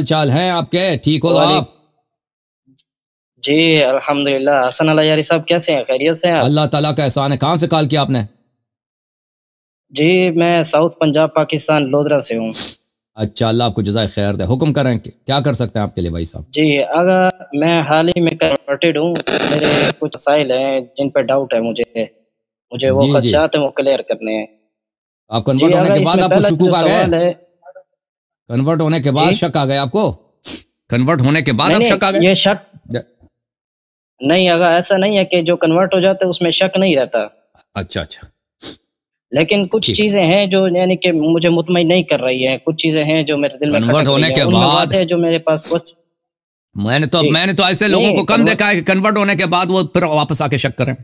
چال ہیں آپ کے؟ ٹھیک ہو آپ؟ جی الحمدللہ۔ حسن اللہ یاری صاحب کیسے ہیں؟ خیریت سے ہیں آپ؟ اللہ تعالیٰ کا احسان ہے۔ کہاں سے کال کیا آپ نے؟ جی میں ساؤتھ پنجاب پاکستان لودرا سے ہوں۔ اچھا، اللہ آپ کو جزائے خیر دے۔ حکم کریں کہ کیا کر سکتے ہیں آپ کے لیے بھائی صاحب؟ جی اگر میں حال ہی میں کنورٹڈ ہوں، میرے کچھ مسائل ہیں جن پہ ڈاؤٹ ہے، مجھے وہ جی خدشات ہیں وہ کلیئر کرنے ہیں۔ آپ کنورٹ ہونے کے بعد آپ کو شکوک آ گئے؟ کنورٹ ہونے کے بعد شک آ گئے آپ کو؟ کنورٹ ہونے کے بعد آپ شک آ گئے؟ یہ شک نہیں، اگر ایسا نہیں ہے کہ جو کنورٹ ہو جاتا ہے اس میں شک نہیں رہتا۔ اچھا، لیکن کچھ چیزیں ہیں جو یعنی کہ مجھے مطمئن نہیں کر رہی ہیں، کچھ چیزیں ہیں جو میرے دل میں کنورٹ ہونے کے بعد جو میرے پاس کچھ میں نے تو ایسے لوگوں کو کم دیکھا ہے کہ کنورٹ ہونے کے بعد وہ پھر واپس آ کے شک کریں۔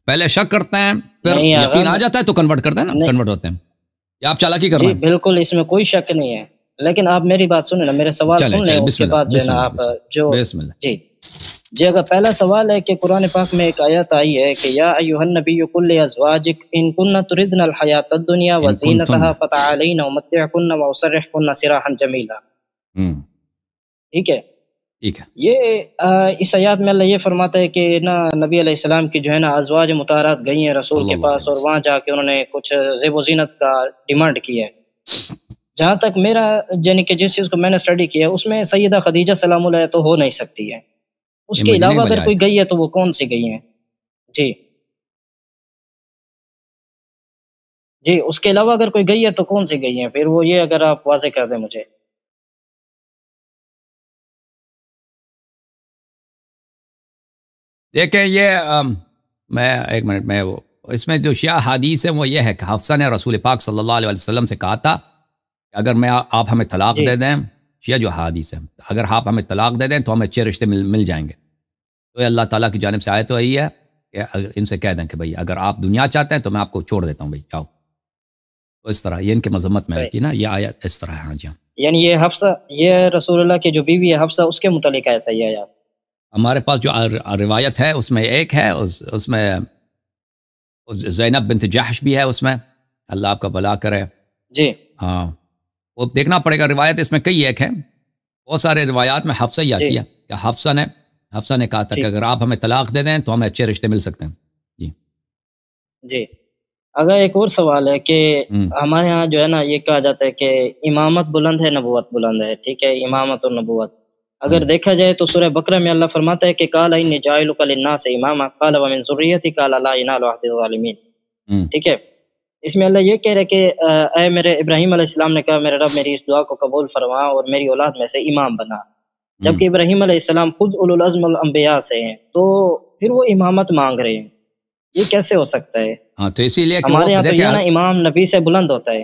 پہلے شک کرتے ہیں، پھر یقین آ جاتا ہے تو کنورٹ کرتے ہیں نا، کنورٹ ہوتے ہیں۔ یا آپ چالاکی کر رہے ہیں؟ بالکل، اس میں کوئی شک نہیں ہے، لیکن آپ میری بات سنیں نا، میرے سوال سن لیں، اس کے بعد جو ہے نا آپ جو جی اگر پہلا سوال ہے کہ قرآن پاک میں ایک آیت آئی ہے کہ یا ایھا النبی قل لازواجک ان کن تردن الحیاۃ الدنیا وزینتها فتعالین امتعکن واسرحکن سراحا جمیلا۔ ٹھیک ہے، یہ اس آیات میں اللہ یہ فرماتا ہے کہ نا نبی علیہ السلام کی جو ہے نا ازواج مطہرات گئی ہیں رسول کے پاس، اور وہاں جا کے انہوں نے کچھ زیب و زینت کا ڈیمانڈ کی ہے۔ جہاں تک میرا یعنی کہ جس چیز کو میں نے اسٹڈی کیا ہے اس میں سیدہ خدیجہ سلام علیہ تو ہو نہیں سکتی ہے، اس کے علاوہ اگر کوئی گئی ہے تو وہ کون سی گئی ہیں؟ جی اس کے علاوہ اگر کوئی گئی ہے تو کون سی گئی ہیں؟ پھر وہ یہ اگر آپ واضح کر دیں مجھے۔ دیکھیں یہ میں ایک منٹ میں وہ اس میں جو شیعہ حدیث ہے وہ یہ ہے کہ حفصہ نے رسول پاک صلی اللہ علیہ وسلم سے کہا تھا کہ اگر آپ ہمیں طلاق دے دیں، شیعہ جو حدیث ہے، اگر آپ ہمیں طلاق دے دیں تو ہمیں اچھے رشتے مل جائیں گے۔ تو اللہ تعالیٰ کی جانب سے آیت تو یہی ہے کہ ان سے کہہ دیں کہ بھئی اگر آپ دنیا چاہتے ہیں تو میں آپ کو چھوڑ دیتا ہوں، بھئی جاؤ۔ تو اس طرح یہ ان کے مذمت میں رہتی ہے نا، یہ آیت اس طرح ہے۔ ہاں جی، یعنی یہ حفصہ، یہ رسول اللہ کی جو بیوی ہے حفصہ، اس کے متعلق آیت ہے یہ آیات؟ ہمارے پاس جو روایت ہے اس میں ایک ہے، اس میں زینب بنت جحش بھی ہے، اس میں اللہ آپ کا بھلا کرے۔ جی ہاں، وہ دیکھنا پڑے گا، روایت اس میں کئی ایک ہیں، بہت سارے روایات میں حفصہ ہی آتی ہے کہ حفصہ نے کہا تھا کہ اگر آپ ہمیں طلاق دے دیں تو ہمیں اچھے رشتے مل سکتے ہیں۔ جی اگر ایک اور سوال ہے کہ ہمارے ہاں جو ہے نا یہ کہا جاتا ہے کہ امامت بلند ہے، نبوت بلند ہے، ٹھیک ہے، امامت اور نبوت اگر دیکھا جائے تو سورہ بقرہ میں اللہ فرماتا ہے کہ قال انی جاعلک للناس اماما قال ومن ذریتی قال لا ینال عہد الظالمین۔ ٹھیک ہے، اس میں اللہ یہ کہہ رہے کہ اے میرے ابراہیم علیہ السلام نے کہا میرے رب میری اس دعا کو قبول فرما اور میری اولاد میں سے امام بنا، جبکہ ابراہیم علیہ السلام خود اولو العزم الانبیاء سے ہیں، تو پھر وہ امامت مانگ رہے ہیں، یہ کیسے ہو سکتا ہے؟ ہاں تو اسی لیے ہمارے یہاں تو یہ نا امام نبی سے بلند ہوتا ہے۔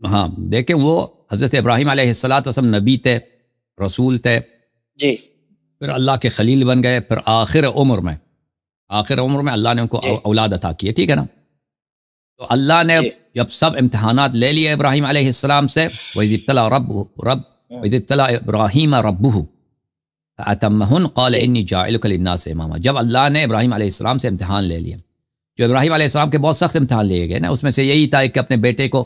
ہاں دیکھیں وہ حضرت ابراہیم علیہ السلام نبی تھے، رسول تھے، جی پھر اللہ کے خلیل بن گئے، پھر آخر عمر میں اللہ نے ان کو اولاد عطا کی ہے، ٹھیک ہے نا۔ تو اللہ نے جب سب امتحانات لے لیے ابراہیم علیہ السلام سے، وَإِذِ ابْتَلَىٰ إِبْرَاهِيمَ رَبُّهُ فَأَتَمَّهُنَّ قَالَ إِنِّي جَاعِلُكَ لِلنَّاسِ إِمَامًا، جب اللہ نے ابراہیم علیہ السلام سے امتحان لے لیے، جو ابراہیم علیہ السلام کے بہت سخت امتحان لیے گئے نا، اس میں سے یہی تھا کہ اپنے بیٹے کو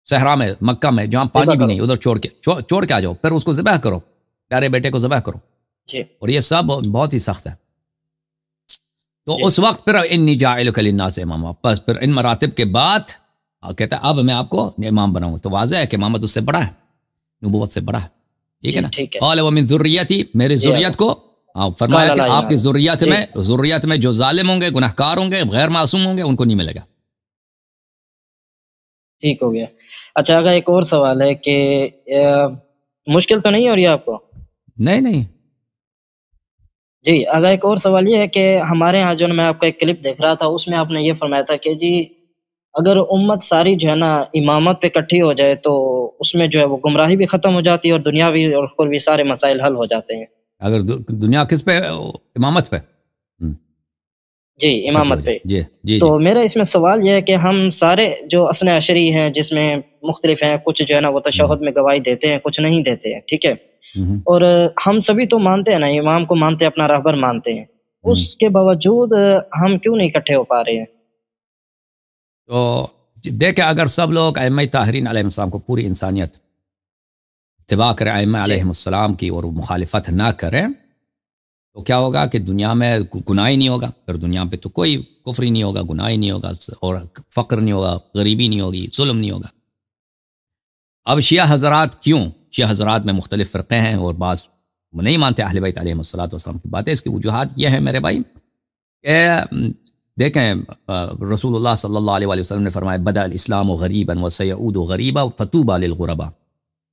صحرا میں، مکہ میں جہاں پانی بھی نہیں، ادھر چھوڑ کے آ جاؤ، پھر اس کو ذبح کرو، پیارے بیٹے کو ذبح کرو، اور یہ سب بہت ہی سخت ہے۔ تو اس وقت پھر انی جاعلک للناس اماما، بس پھر ان مراتب کے بعد کہتا ہے اب میں آپ کو امام بناؤں، تو واضح ہے کہ امامت اس سے بڑا ہے، نبوت سے بڑا ہے، ٹھیک ہے نا۔ قال ومن ذریتی، میری ذریت کو، فرمایا کہ آپ کی ذریت میں جو ظالم ہوں گے، گناہگار ہوں گے، غیر معصوم ہوں گے، ان کو نہیں ملے گا۔ ٹھیک ہو گیا۔ اچھا اگر ایک اور سوال ہے کہ مشکل تو نہیں ہو رہی ہے آپ کو؟ نہیں جی اگر ایک اور سوال یہ ہے کہ ہمارے ہاں جو میں آپ کا ایک کلپ دیکھ رہا تھا، اس میں آپ نے یہ فرمایا تھا کہ جی اگر امت ساری جو ہے نا امامت پہ اکٹھی ہو جائے تو اس میں جو ہے وہ گمراہی بھی ختم ہو جاتی ہے اور دنیاوی اور اخروی سارے مسائل حل ہو جاتے ہیں۔ اگر دنیا کس پہ؟ امامت پہ؟ جی امامت پہ۔ تو میرا اس میں سوال یہ ہے کہ ہم سارے جو اثنا عشری ہیں جس میں مختلف ہیں، کچھ جو ہے نا وہ تشہد میں گواہی دیتے ہیں، کچھ نہیں دیتے ہیں، ٹھیک ہے، اور ہم سبھی تو مانتے ہیں نا، امام کو مانتے ہیں، اپنا راہبر مانتے ہیں، اس کے باوجود ہم کیوں نہیں اکٹھے ہو پا رہے ہیں؟ تو دیکھیں اگر سب لوگ ائمہ طاہرین علیہ السلام کو، پوری انسانیت اتباع کریں ائمہ علیہم السلام کی اور مخالفت نہ کریں تو کیا ہوگا کہ دنیا میں گناہ ہی نہیں ہوگا، پھر دنیا پہ تو کوئی کفر ہی نہیں ہوگا، گناہ ہی نہیں ہوگا، اور فقر نہیں ہوگا، غریبی نہیں ہوگی، ظلم نہیں ہوگا۔ اب شیعہ حضرات کیوں؟ شیعہ حضرات میں مختلف فرقے ہیں اور بعض نہیں مانتے اہل بیت علیہم السلام کی باتیں۔ اس کی وجوہات یہ ہیں میرے بھائی کہ دیکھیں رسول اللہ صلی اللہ علیہ وسلم نے فرمایا بدأ الاسلام غریبا وسیعود غریبا فطوبى للغرباء،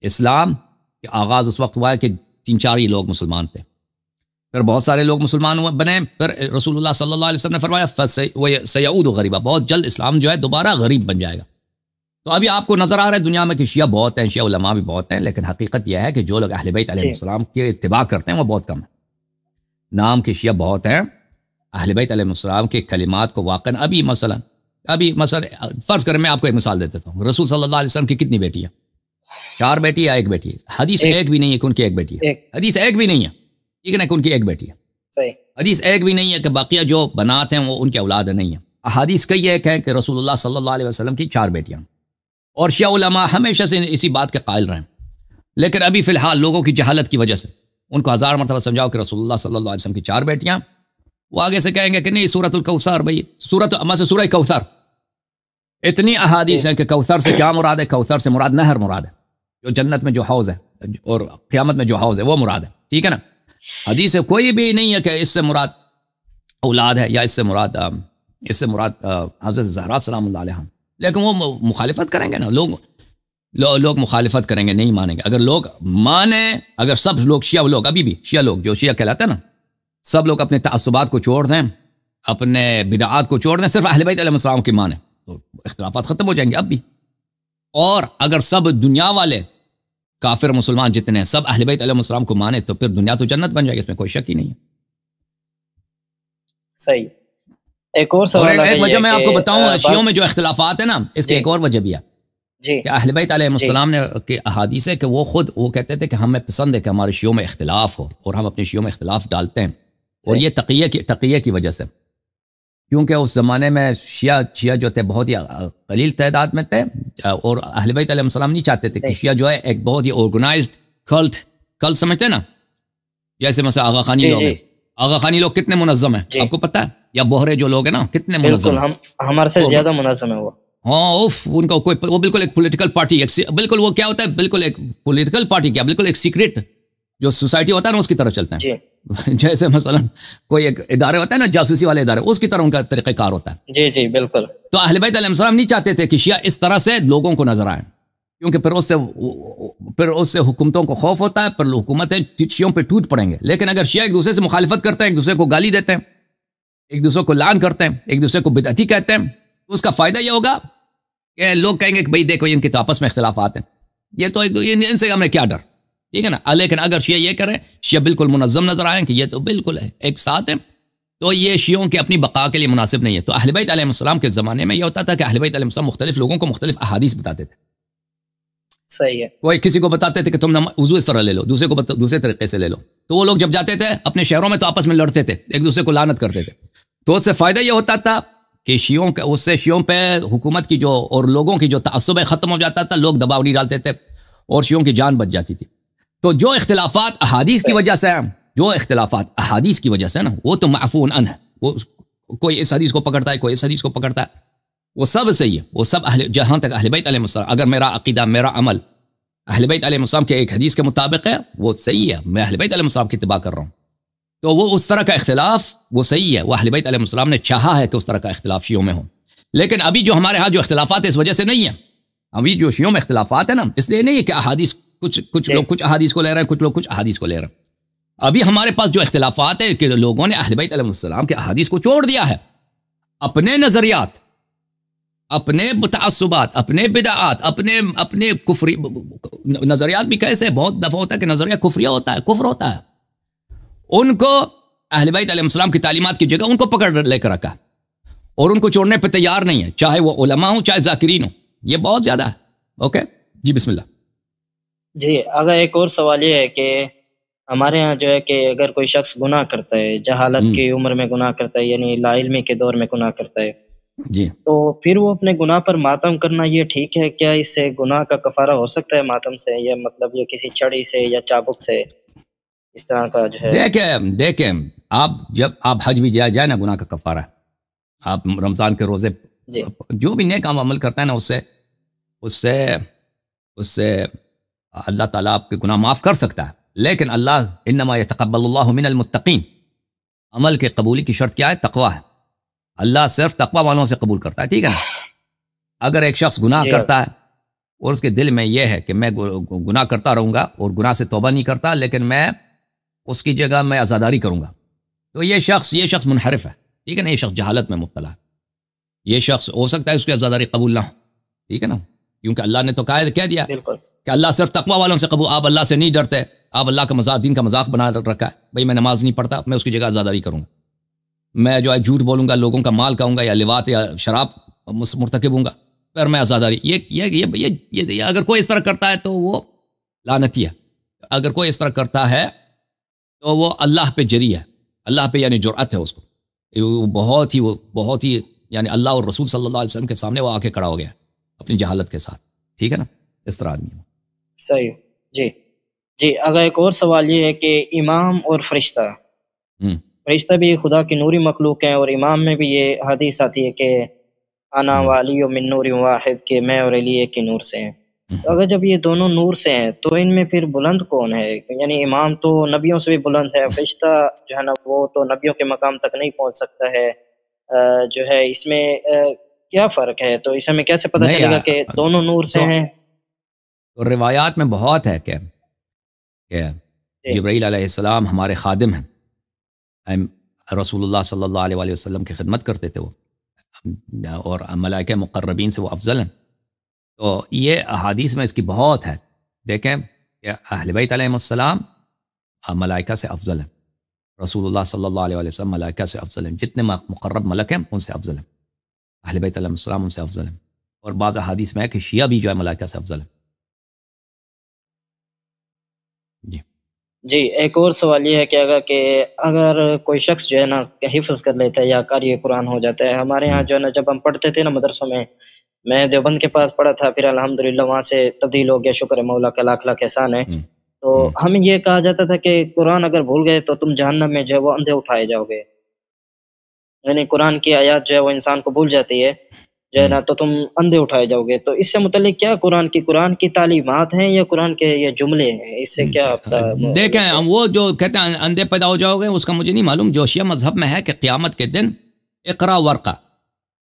اسلام کے آغاز اس وقت ہوا ہے کہ 3-4 ہی لوگ مسلمان تھے، پھر بہت سارے لوگ مسلمان بنے، پھر رسول اللہ صلی اللہ علیہ وسلم نے فرمایا سیعود غریبا، بہت جلد اسلام جو ہے دوبارہ غریب بن جائے گا۔ تو ابھی آپ کو نظر آ رہا ہے دنیا میں کہ شیعہ بہت ہیں، شیعہ علماء بھی بہت ہیں، لیکن حقیقت یہ ہے کہ جو لوگ اہل بیت علیہ السلام کے اتباع کرتے ہیں وہ بہت کم ہیں۔ نام کے شیعہ بہت ہیں، اہل بیت علیہ السلام کے کلمات کو واقعا ابھی مثلا فرض کریں، میں آپ کو ایک مثال دیتا ہوں، رسول صلی اللہ علیہ وسلم کی کتنی بیٹی ہیں؟ 4 بیٹی یا 1 بیٹی ہے؟ حدیث ایک بھی نہیں ہے کہ ان کی 1 بیٹی ہے، حدیث ایک بھی نہیں ہے، ٹھیک ہے نا، کہ ان کی 1 بیٹی ہے، حدیث ایک بھی نہیں ہے کہ باقیہ جو بنات ہیں وہ ان کے اولاد نہیں ہیں۔ احادیث کئی ایک ہے کہ رسول اللہ صلی اللہ علیہ وسلم کی 4 بیٹیاں، اور شیعہ علماء ہمیشہ سے اسی بات کے قائل رہے، لیکن ابھی فی الحال لوگوں کی جہالت کی وجہ سے ان کو 1000 مرتبہ سمجھاؤ کہ رسول اللہ صلی اللہ علیہ وسلم کی 4 بیٹیاں، وہ آگے سے کہیں گے کہ نہیں سورۃ الکوثر، بھائی سورہ کوثر، اتنی احادیث ہیں کہ کوثر سے کیا مراد ہے؟ کوثر سے مراد نہر مراد ہے، جو جنت میں جو حوض ہے اور قیامت میں جو حوض ہے وہ مراد ہے، ٹھیک ہے نا۔ حدیث کوئی بھی نہیں ہے کہ اس سے مراد اولاد ہے یا اس سے مراد حضرت زہرا سلام اللہ علیہ، لیکن وہ مخالفت کریں گے نا، لوگ مخالفت کریں گے، نہیں مانیں گے۔ اگر لوگ مانیں، اگر سب لوگ شیعہ لوگ، ابھی بھی شیعہ لوگ جو شیعہ کہلاتے ہیں نا، سب لوگ اپنے تعصبات کو چھوڑ دیں، اپنے بدعات کو چھوڑ دیں، صرف اہل بیت علیہ السلام کی مانیں تو اختلافات ختم ہو جائیں گے اب بھی۔ اور اگر سب دنیا والے کافر مسلمان جتنے ہیں سب اہل بیت علیہ السلام کو مانے تو پھر دنیا تو جنت بن جائے گی، اس میں کوئی شک ہی نہیں ہے۔ صحیح۔ ایک اور سوال ایک وجہ میں آپ کو بتاؤں، شیعوں میں جو اختلافات ہیں نا، اس کی ایک اور وجہ بھی ہے کہ اہل بیت علیہ السلام نے کہ احادیث ہے کہ وہ کہتے تھے کہ ہمیں پسند ہے کہ ہمارے شیعوں میں اختلاف ہو، اور ہم اپنے شیعوں میں اختلاف ڈالتے ہیں، اور یہ تقیہ کی وجہ سے، کیونکہ اس زمانے میں شیعہ جو تھے بہت ہی قلیل تعداد میں تھے، اور اہل بیت علیہ السلام نہیں چاہتے تھے کہ شیعہ جو ہے ایک بہت ہی آرگنائزڈ کلٹ سمجھتے ہیں نا، جیسے مثلا آغا خانی لوگ ہیں، آغا خانی لوگ کتنے منظم ہیں آپ کو پتہ ہے، یا بوہرے جو لوگ ہیں نا کتنے منظم ہیں، ہمارے سے زیادہ منظم ہے وہ۔ ہاں ان کا وہ بالکل ایک پولیٹیکل پارٹی، بالکل وہ کیا ہوتا ہے، بالکل ایک پولیٹیکل پارٹی، کیا بالکل ایک سیکرٹ جو سوسائٹی ہوتا ہے نا اس کی طرح چلتے ہیں، جیسے مثلا کوئی ایک ادارے ہوتا ہے نا، جاسوسی والے ادارے، اس کی طرح ان کا طریقہ کار ہوتا ہے۔ جی بالکل۔ تو اہل بیت علیہ السلام نہیں چاہتے تھے کہ شیعہ اس طرح سے لوگوں کو نظر آئیں، کیونکہ پھر اس سے حکومتوں کو خوف ہوتا ہے، پھر حکومتیں شیعوں پہ ٹوٹ پڑیں گے۔ لیکن اگر شیعہ ایک دوسرے سے مخالفت کرتے ہیں، ایک دوسرے کو گالی دیتے ہیں، ایک دوسرے کو لعن کرتے ہیں، ایک دوسرے کو بدعتی کہتے ہیں، تو اس کا فائدہ یہ ہوگا کہ لوگ کہیں گے کہ بھئی دیکھو ان کے تو آپس میں اختلافات ہیں، یہ تو ان سے ہمیں کیا ڈر، ٹھیک ہے نا۔ لیکن اگر شیعہ یہ کریں، شیعہ بالکل منظم نظر آئیں کہ یہ تو بالکل ہے ایک ساتھ ہیں، تو یہ شیعوں کے اپنی بقا کے لیے مناسب نہیں ہے۔ تو اہل بیت علیہ السلام کے زمانے میں یہ ہوتا تھا کہ اہل بیت علیہ السلام مختلف لوگوں کو مختلف احادیث بتاتے تھے۔ صحیح ہے۔ کوئی کسی کو بتاتے تھے کہ تم وضو اس طرح لے لو، دوسرے کو دوسرے طریقے سے لے لو، تو وہ لوگ جب جاتے تھے اپنے شہروں میں تو آپس میں لڑتے تھے، ایک دوسرے کو لعنت کرتے تھے۔ تو اس سے فائدہ یہ ہوتا تھا کہ اس سے شیعوں پہ حکومت کی جو اور لوگوں کی جو تعصب ختم ہو جاتا تھا، لوگ دباؤ نہیں ڈالتے تھے اور شیعوں کی جان بچ جاتی تھی۔ تو جو اختلافات احادیث کی وجہ سے نا، وہ تو معفو عنہ ہے، وہ کوئی اس حدیث کو پکڑتا ہے، کوئی اس حدیث کو پکڑتا ہے، وہ سب صحیح ہے، وہ سب جہاں تک اہل بیت علیہ السلام، اگر میرا عقیدہ میرا عمل اہل بیت علیہ السلام کے ایک حدیث کے مطابق ہے وہ صحیح ہے، میں اہل بیت علیہ السلام کی اتباع کر رہا ہوں، تو وہ اس طرح کا اختلاف وہ صحیح ہے، وہ اہل بیت علیہ السلام نے چاہا ہے کہ اس طرح کا اختلاف شیعوں میں ہو۔ لیکن ابھی جو ہمارے ہاں جو اختلافات ہیں اس وجہ سے نہیں ہیں، ابھی جو شیعوں میں اختلافات ہیں نا، اس لیے نہیں ہے کہ احادیث کچھ لوگ کچھ احادیث کو لے رہے ہیں، کچھ لوگ کچھ احادیث کو لے رہے ہیں۔ ابھی ہمارے پاس جو اختلافات ہیں کہ لوگوں نے اہل بیت علیہ السلام کے احادیث کو چھوڑ دیا ہے، اپنے نظریات، اپنے تعصبات، اپنے بدعات، اپنے کفری نظریات بھی کیسے بہت دفعہ ہوتا ہے کہ نظریہ کفریہ ہوتا ہے، کفر ہوتا ہے، ان کو اہل بیت علیہ السلام کی تعلیمات کی جگہ ان کو پکڑ لے کر رکھا اور ان کو چھوڑنے پہ تیار نہیں ہے، چاہے وہ علماء ہوں چاہے ذاکرین ہوں، یہ بہت زیادہ ہے۔ اوکے جی بسم اللہ۔ جی اگر ایک اور سوال یہ ہے کہ ہمارے ہاں جو ہے کہ اگر کوئی شخص گناہ کرتا ہے، جہالت کی عمر میں گناہ کرتا ہے، یعنی لا علمی کے دور میں گناہ کرتا ہے، جی تو پھر وہ اپنے گناہ پر ماتم کرنا یہ ٹھیک ہے کیا؟ اس سے گناہ کا کفارہ ہو سکتا ہے ماتم سے، یا مطلب یہ کسی چھڑی سے یا چابک سے اس طرح کا جو ہے؟ دیکھیں آپ جب آپ حج بھی جائے نا گناہ کا کفارہ، آپ رمضان کے روزے جی جو بھی نیک عمل کرتا ہے نا اس سے اللہ تعالیٰ آپ کے گناہ معاف کر سکتا ہے، لیکن اللہ انما یتقبل اللہ من المتقین، عمل کے قبولی کی شرط کیا ہے؟ تقوی ہے، اللہ صرف تقوی والوں سے قبول کرتا ہے، ٹھیک ہے نا؟ اگر ایک شخص گناہ جی کرتا ہے اور اس کے دل میں یہ ہے کہ میں گناہ کرتا رہوں گا اور گناہ سے توبہ نہیں کرتا، لیکن میں اس کی جگہ میں عزاداری کروں گا، تو یہ شخص منحرف ہے، ٹھیک ہے نا؟ یہ شخص جہالت میں مبتلا ہے، یہ شخص ہو سکتا ہے اس کی عزاداری قبول نہ ہو، ٹھیک ہے نا؟ کیونکہ اللہ نے تو کہہ دیا بالکل کہ اللہ صرف تقوی والوں سے قبول، آپ اللہ سے نہیں ڈرتے، آپ اللہ کا مذاق، دین کا مذاق بنا رکھا ہے، بھئی میں نماز نہیں پڑھتا، میں اس کی جگہ عزاداری کروں گا، میں جو ہے جھوٹ بولوں گا، لوگوں کا مال کھاؤں گا، یا لواط یا شراب مرتکب ہوں گا، پھر میں عزاداری۔ یہ اگر کوئی اس طرح کرتا ہے تو وہ لعنتی ہے، اگر کوئی اس طرح کرتا ہے تو وہ اللہ پہ جری ہے، اللہ پہ یعنی جرأت ہے اس کو، وہ بہت ہی یعنی اللہ اور رسول صلی اللہ علیہ وسلم کے سامنے وہ آ کے کھڑا ہو گیا اپنی جہالت کے ساتھ، ٹھیک ہے نا؟ اس طرح آدمی ہے۔ صحیح۔ جی اگر ایک اور سوال یہ ہے کہ امام اور فرشتہ بھی خدا کی نوری مخلوق ہیں، اور امام میں بھی یہ حدیث آتی ہے کہ انا والی من نور واحد، کہ میں اور علی ایک ہی نور سے ہیں، تو اگر جب یہ دونوں نور سے ہیں تو ان میں پھر بلند کون ہے؟ یعنی امام تو نبیوں سے بھی بلند ہے، فرشتہ جو ہے نا وہ تو نبیوں کے مقام تک نہیں پہنچ سکتا ہے، جو ہے اس میں کیا فرق ہے؟ تو اس ہمیں کیسے پتہ چلے گا کہ دونوں نور سے ہیں؟ تو روایات میں بہت ہے کہ جبرائیل علیہ السلام ہمارے خادم ہیں، رسول اللہ صلی اللہ علیہ وسلم کی خدمت کرتے تھے وہ، اور ملائکہ مقربین سے وہ افضل ہیں، تو یہ احادیث میں اس کی بہت ہے۔ دیکھیں کہ اہل بیت علیہ السلام ملائکہ سے افضل ہیں، رسول اللہ صلی اللہ علیہ وسلم ملائکہ سے افضل ہیں، جتنے مقرب ملک ہیں ان سے افضل ہیں، اہل بیت علیہ السلام ان سے افضل ہیں، اور بعض احادیث میں ہے کہ شیعہ بھی جو ہے ملائکہ سے افضل ہیں۔ جی ایک اور سوال یہ ہے کہ اگر کوئی شخص جو ہے نا حفظ کر لیتا ہے یا قاری قرآن ہو جاتا ہے، ہمارے ہاں جو ہے نا جب ہم پڑھتے تھے نا مدرسوں میں دیوبند کے پاس پڑھا تھا، پھر الحمدللہ وہاں سے تبدیل ہو گیا، شکر مولا کا لاکھ لاکھ احسان ہے، تو ہمیں یہ کہا جاتا تھا کہ قرآن اگر بھول گئے تو تم جہنم میں جو ہے وہ اندھے اٹھائے جاؤ گے، یعنی قرآن کی آیات جو ہے وہ انسان کو بھول جاتی ہے جو ہے نا تو تم اندھے اٹھائے جاؤ گے، تو اس سے متعلق کیا قرآن کی تعلیمات ہیں یا قرآن کے یہ جملے ہیں؟ اس سے کیا دیکھیں وہ جو کہتے ہیں اندھے پیدا ہو جاؤ گے، اس کا مجھے نہیں معلوم، جو شیعہ مذہب میں ہے کہ قیامت کے دن اقرا ورقہ،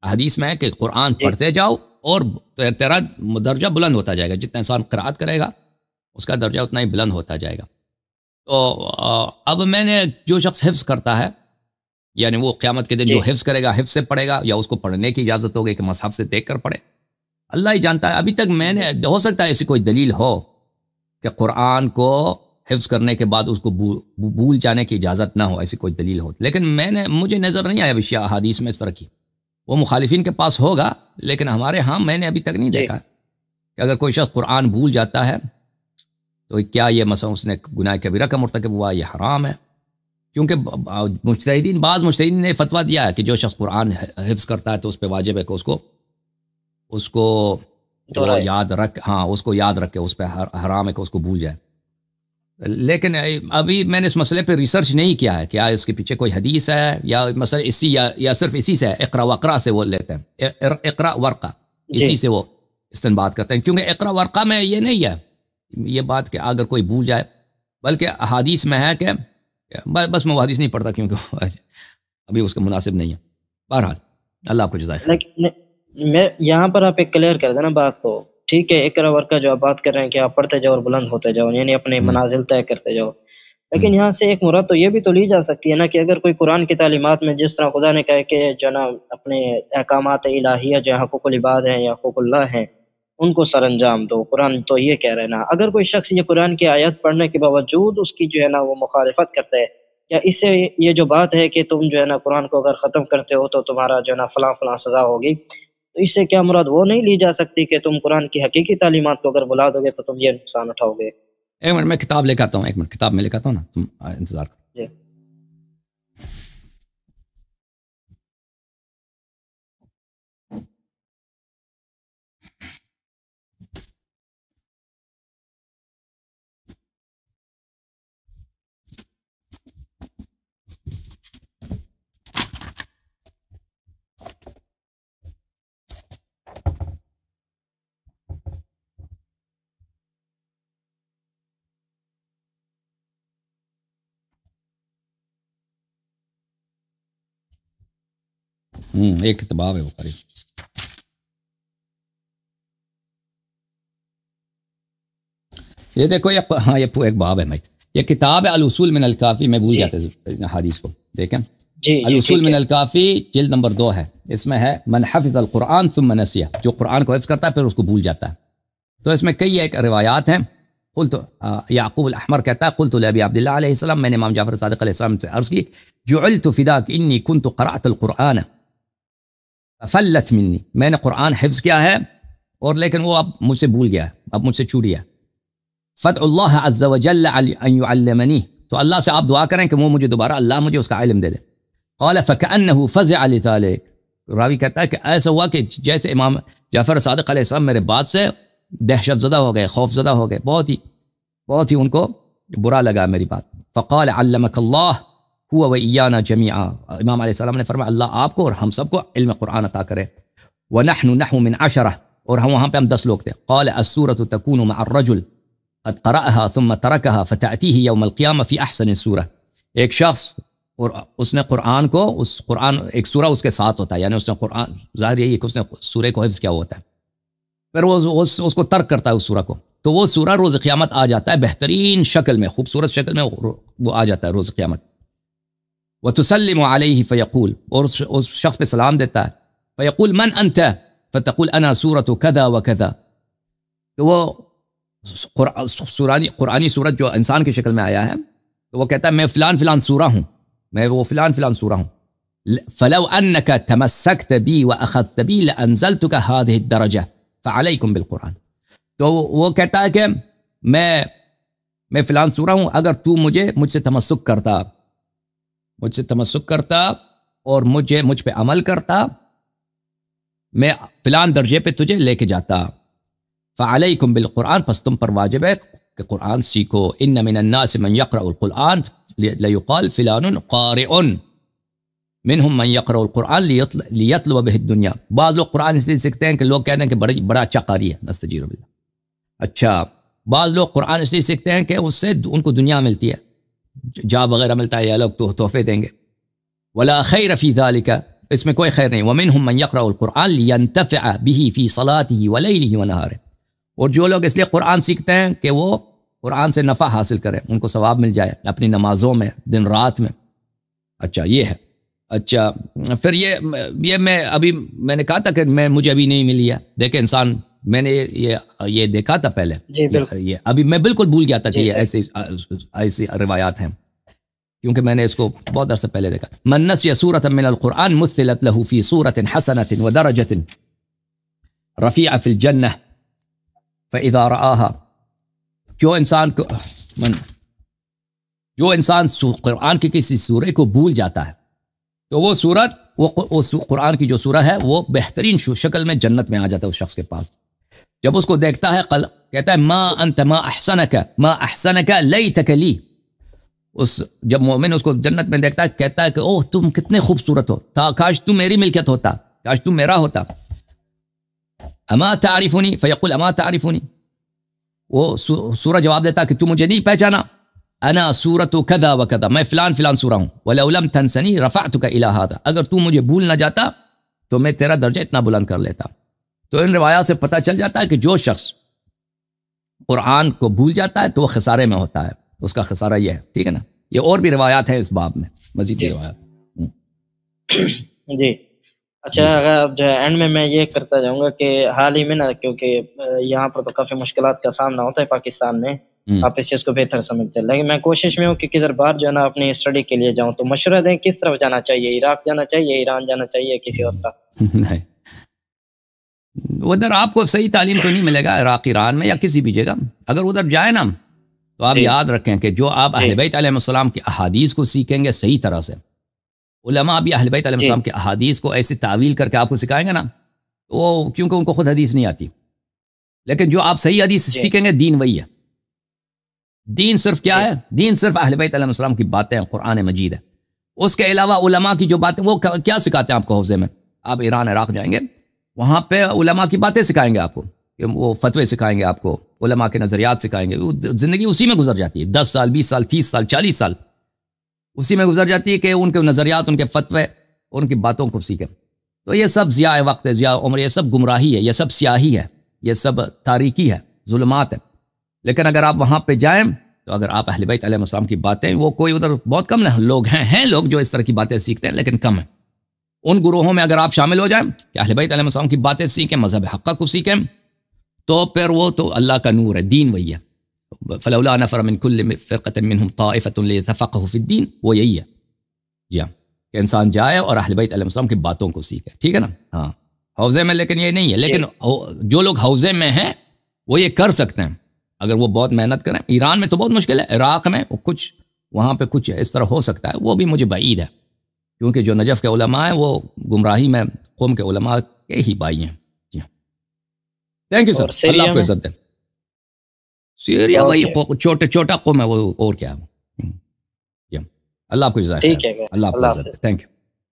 حدیث میں ہے کہ قرآن پڑھتے جاؤ اور تیرا درجہ بلند ہوتا جائے گا، جتنا انسان قرأت کرے گا اس کا درجہ اتنا ہی بلند ہوتا جائے گا۔ تو اب میں نے جو شخص حفظ کرتا ہے، یعنی وہ قیامت کے دن جو حفظ کرے گا حفظ سے پڑھے گا، یا اس کو پڑھنے کی اجازت ہوگی کہ مصحف سے دیکھ کر پڑھے، اللہ ہی جانتا ہے۔ ابھی تک میں نے، ہو سکتا ہے ایسی کوئی دلیل ہو کہ قرآن کو حفظ کرنے کے بعد اس کو بھول جانے کی اجازت نہ ہو، ایسی کوئی دلیل ہو، لیکن مجھے نظر نہیں آیا شیعہ احادیث میں اس طرح کی، وہ مخالفین کے پاس ہوگا، لیکن ہمارے ہاں میں نے ابھی تک نہیں دیکھا کہ اگر کوئی شخص قرآن بھول جاتا ہے تو کیا یہ مثلا اس نے گناہ کبیرہ کا مرتکب ہوا، یہ حرام ہے، کیونکہ بعض مجتہدین نے فتویٰ دیا ہے کہ جو شخص قرآن حفظ کرتا ہے تو اس پہ واجب ہے کہ اس کو یاد رکھ، اس کو یاد رکھے، اس پہ حرام ہے کہ اس کو بھول جائے، لیکن ابھی میں نے اس مسئلے پہ ریسرچ نہیں کیا ہے کیا اس کے پیچھے کوئی حدیث ہے یا مسئلہ اسی یا صرف اسی سے ہے، اقرا وقرا سے وہ لیتے ہیں، اقرا ورقہ اسی سے وہ استنباط کرتے ہیں، کیونکہ اقرا ورقہ میں یہ نہیں ہے یہ بات کہ اگر کوئی بھول جائے، بلکہ احادیث میں ہے کہ بس میں وہ حدیث نہیں پڑھتا کیونکہ ابھی اس کا مناسب نہیں ہے۔ بہرحال اللہ آپ کو جزائے خیر۔ میں یہاں پر آپ ایک کلیئر کر دینا بات کو، ٹھیک ہے؟ اقرا ورقہ جو آپ بات کر رہے ہیں کہ آپ پڑھتے جاؤ اور بلند ہوتے جاؤ، یعنی اپنے منازل طے کرتے جاؤ، لیکن یہاں سے ایک مراد تو یہ بھی تو لی جا سکتی ہے نا کہ اگر کوئی قرآن کی تعلیمات میں جس طرح خدا نے کہا کہ جو نا اپنے احکامات الہیہ جو حقوق العباد ہیں یا حقوق اللہ ہیں ان کو سر انجام دو، قرآن تو یہ کہہ رہے نا، اگر کوئی شخص یہ قرآن کی آیت پڑھنے کے باوجود اس کی جو ہے نا وہ مخالفت کرتا ہے، کیا اس سے یہ جو بات ہے کہ تم جو ہے نا قرآن کو اگر ختم کرتے ہو تو تمہارا جو ہے نا فلاں فلاں سزا ہوگی، تو اس سے کیا مراد وہ نہیں لی جا سکتی کہ تم قرآن کی حقیقی تعلیمات کو اگر بلا دو گے تو تم یہ نقصان اٹھاؤ گے؟ ایک منٹ میں کتاب لے کے آتا ہوں، ایک منٹ کتاب میں لے کے آتا ہوں نا، تم انتظار جی ایک کتاب ہے وہ قریب. یہ دیکھو ہاں یہ ایک باب ہے بھائی، یہ کتاب ہے الاصول من الکافی، میں بھول گیا تھا حدیث کو، دیکھیں الاصول من الکافی جلد نمبر 2 ہے، اس میں ہے من حفظ القرآن ثم نسیہ، جو قرآن کو حفظ کرتا ہے پھر اس کو بھول جاتا ہے. تو اس میں کئی ایک روایات ہیں. قلت یعقوب الاحمر کہتا ہے قلت لابی عبداللہ علیہ السلام، میں نے امام جعفر صادق علیہ السلام سے عرض کی جعلت فداک انی کنت قرأت القرآن فلت منی، میں نے قرآن حفظ کیا ہے اور لیکن وہ اب مجھ سے بھول گیا ہے، اب مجھ سے چھوٹ گیا. فادع اللہ عز وجل ان يعلمنی، تو اللہ سے آپ دعا کریں کہ وہ مجھے دوبارہ اللہ مجھے اس کا علم دے دے. قال فكأنه فزع لذلك، راوی کہتا ہے کہ ایسا ہوا کہ جیسے امام جعفر صادق علیہ السلام میرے بات سے دہشت زدہ ہو گئے، خوف زدہ ہو گئے، بہت ہی ان کو برا لگا میری بات. فقال علمك الله هو وإيانا جميعا، امام علیہ السلام نے فرمایا اللہ آپ کو اور ہم سب کو علم قرآن عطا کرے. ونحن نحو من 10، اور ہم وہاں پہ ہم 10 لوگ تھے. قال السورة تكون مع الرجل قد قرأها ثم تركها فتأتيه يوم القيامة في أحسن السورة، ایک شخص اور اس نے قرآن کو، اس قرآن ایک سورہ اس کے ساتھ ہوتا ہے، یعنی اس نے قرآن، ظاہر یہی ہے کہ اس نے سورہ کو حفظ کیا ہوتا ہے، پھر وہ اس کو ترک کرتا ہے اس سورہ کو، تو وہ سورہ روز قیامت آ جاتا ہے بہترین شکل میں، خوبصورت شکل میں وہ آ جاتا ہے روز قیامت. وتسلم علیہ فیقول، اور اس شخص پہ سلام دیتا ہے. فیقول من انت فتقول انا سورۃ کذا وکذا، تو وہ قرآنی سورت جو انسان کی شکل میں آیا ہے تو وہ کہتا ہے میں فلان فلان سورہ ہوں، میں وہ فلان فلان سورہ ہوں. فلو انك تمسكت بي واخذت بي لانزلتك هذه الدرجه فعليكم بالقرآن، تو وہ کہتا ہے کہ میں فلان سورہ ہوں، اگر تو مجھ سے تمسک کرتا اور مجھ پہ عمل کرتا، میں فلان درجے پہ تجھے لے کے جاتا. فعلیکم بالقرآن، پس تم پر واجب ہے کہ قرآن سیکھو. ان من الناس من یقرأ القرآن لیقال فلان قارئ منہم من یقرأ القرآن لیطلب به الدنیا، بعض لوگ قرآن اس لیے سیکھتے ہیں کہ لوگ کہتے ہیں کہ بڑا اچھا قاری ہے، نستجیر باللہ. اچھا، بعض لوگ قرآن اس لیے سیکھتے ہیں کہ اس سے ان کو دنیا ملتی ہے، جاب وغیرہ ملتا ہے، یا لوگ تحفے دیں گے. ولا خیر فی ذلک، اس میں کوئی خیر نہیں. ومنہم من یقرأ القرآن لینتفع به فی صلاته ولیلہ ونہارہ، اور جو لوگ اس لیے قرآن سیکھتے ہیں کہ وہ قرآن سے نفع حاصل کریں، ان کو ثواب مل جائے اپنی نمازوں میں، دن رات میں. اچھا یہ ہے. اچھا پھر یہ میں نے کہا تھا کہ مجھے ابھی نہیں ملی ہے. دیکھیں انسان، میں نے یہ دیکھا تھا پہلے، یہ ابھی میں بالکل بھول گیا تھا کہ یہ ایسی روایات ہیں، کیونکہ میں نے اس کو بہت عرصہ پہلے دیکھا. من نسی سورۃ من القرآن مثلت له فی سورۃ حسنۃ ودرجۃ رفیعۃ فی الجنہ فاذا رآها، جو انسان قرآن کی کسی سورہ کو بھول جاتا ہے تو وہ سورت، وہ قرآن کی جو سورہ ہے وہ بہترین شکل میں جنت میں آ جاتا ہے اس شخص کے پاس. جب اس کو دیکھتا ہے کہتا ہے ما انت ما احسنک لیتک لی، جب مومن اس کو جنت میں دیکھتا ہے کہتا ہے کہ اوہ تم کتنے خوبصورت ہو، کاش تم میری ملکیت ہوتا، کاش تم میرا ہوتا. اما تعرفنی فیقول اما تعرفنی، وہ سورہ جواب دیتا کہ تم مجھے نہیں پہچانا. انا سورۃ کذا وکذا، میں فلان فلان سورہ ہوں. ولو لم تنسنی رفعتک الی ھذا، اگر تو مجھے بھول نہ جاتا تو میں تیرا درجہ اتنا بلند کر لیتا. تو ان روایات سے پتہ چل جاتا ہے کہ جو شخص قرآن کو بھول جاتا ہے تو وہ خسارے میں ہوتا ہے، اس کا خسارہ یہ ہے. ٹھیک ہے نا. یہ اور بھی روایات ہیں اس باب میں، مزید بھی روایات. جی اچھا، اگر جو ہے اینڈ میں یہ کرتا جاؤں گا کہ حال ہی میں نا، کیونکہ یہاں پر تو کافی مشکلات کا سامنا ہوتا ہے پاکستان میں، آپ اس چیز کو بہتر سمجھتے ہیں، لیکن میں کوشش میں ہوں کہ کدھر باہر جو ہے نا اپنی اسٹڈی کے لیے جاؤں. تو مشورہ دیں کس طرف جانا چاہیے، عراق جانا چاہیے، ایران جانا چاہیے، کسی اور کا؟ نہیں، ادھر آپ کو صحیح تعلیم تو نہیں ملے گا عراق، ایران میں یا کسی بھی جگہ. اگر ادھر جائیں نا تو آپ یاد رکھیں کہ جو آپ اہل بیت علیہ السلام کی احادیث کو سیکھیں گے صحیح طرح سے، علماء بھی اہل بیت علیہ السلام کی احادیث کو ایسی تعویل کر کے آپ کو سکھائیں گے نا، وہ کیونکہ ان کو خود حدیث نہیں آتی. لیکن جو آپ صحیح حدیث سیکھیں گے، دین وہی ہے. دین صرف کیا ہے؟ دین صرف اہل بیت علیہ السلام کی باتیں ہیں، قرآن مجید ہے. اس کے علاوہ علماء کی جو باتیں، وہ کیا سکھاتے ہیں آپ کو حوزے میں؟ آپ ایران عراق جائیں گے، وہاں پہ علماء کی باتیں سکھائیں گے آپ کو، وہ فتوے سکھائیں گے آپ کو، علماء کے نظریات سکھائیں گے. زندگی اسی میں گزر جاتی ہے، 10 سال 20 سال 30 سال 40 سال اسی میں گزر جاتی ہے کہ ان کے نظریات، ان کے فتوے، ان کی باتوں کو سیکھیں. تو یہ سب ضیاء وقت ہے، ضیاء عمر، یہ سب گمراہی ہے، یہ سب سیاہی ہے، یہ سب تاریکی ہے، ظلمات ہے. لیکن اگر آپ وہاں پہ جائیں تو اگر آپ اہل بیت علیہ السلام کی باتیں، وہ کوئی ادھر بہت کم لوگ ہیں لوگ جو اس طرح کی باتیں سیکھتے ہیں لیکن کم ہیں. ان گروہوں میں اگر آپ شامل ہو جائیں کہ اہل بیت علیہ السلام کی باتیں سیکھیں، مذہب حقہ کو سیکھیں، تو پھر وہ تو اللہ کا نور ہے، دین وہی ہے. فلولا نفر من كل فرقة منهم طائفة ليتفقهوا في الدين، وہ یہی ہے. جی ہاں، کہ انسان جائے اور اہل بیت علیہ السلام کی باتوں کو سیکھے. ٹھیک ہے نا؟ ہاں، حوزے میں لیکن یہ نہیں ہے. لیکن جو لوگ حوزے میں ہیں وہ یہ کر سکتے ہیں اگر وہ بہت محنت کریں. ایران میں تو بہت مشکل ہے، عراق میں کچھ وہاں پہ کچھ اس طرح ہو سکتا ہے، وہ بھی مجھے بعید ہے، کیونکہ جو نجف کے علماء ہیں وہ گمراہی میں قوم کے علماء کے ہی بھائی ہیں. جی ہاں، تھینک یو سر، اللہ آپ کو عزت دے. سیریا وہی چھوٹا قوم ہے وہ، اور کیا ہے. اللہ آپ کو عزت دے. اللہ آپ کو عزت دے. Thank you.